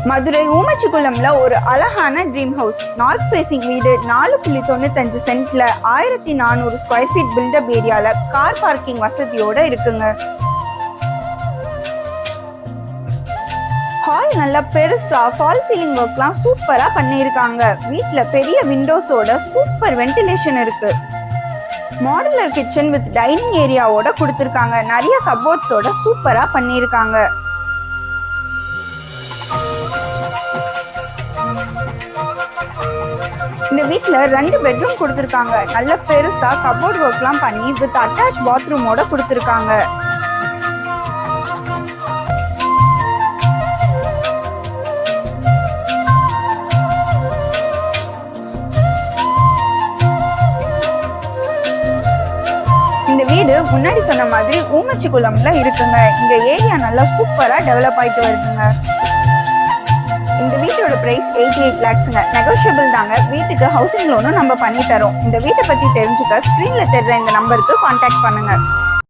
மதுரை ஊமச்சிக்குளம்ல ஒரு அழகான dream house. North facing வீடு 4.95 சென்ட்ல 1400 ஸ்கொயர் ஃபீட் பில்டப் ஏரியால கார் பார்க்கிங் வசதியோட இருக்குங்க. ஹால் நல்லா பெருசா ஃபால் சீலிங் ஒர்க்லாம் சூப்பரா பண்ணியிருக்காங்க. வீட்ல பெரிய விண்டோஸோட சூப்பர் வென்டிலேஷன் இருக்கு. மாடுலர் கிச்சன் வித் டைனிங் ஏரியாவோட கொடுத்துருக்காங்க. நிறைய கபோர்ட்ஸோட சூப்பரா பண்ணியிருக்காங்க. இந்த வீட்ல 2 பெட்ரூம் கொடுத்துருக்காங்க. நல்ல பெருசா கபோர்ட் ஒர்க்லாம் பண்ணி வித் அட்டாச் பாத்ரூமோட கொடுத்துருக்காங்க. இந்த வீடு முன்னாடி சொன்ன மாதிரி ஊமச்சிக்குளம்ல இருக்குங்க. இங்க ஏரியா நல்லா சூப்பரா டெவலப் ஆயிட்டு வருதுங்க. இந்த வீட்டோட பிரைஸ் 88 lakhsங்க. நெகோஷியபிள் தாங்க. வீட்டுக்கு ஹவுசிங் லோனும் நம்ம பண்ணி தரோம். இந்த வீட்டை பத்தி தெரிஞ்சுக்க ஸ்கிரீன்ல தெரிற இந்த நம்பருக்கு கான்டாக்ட் பண்ணுங்க.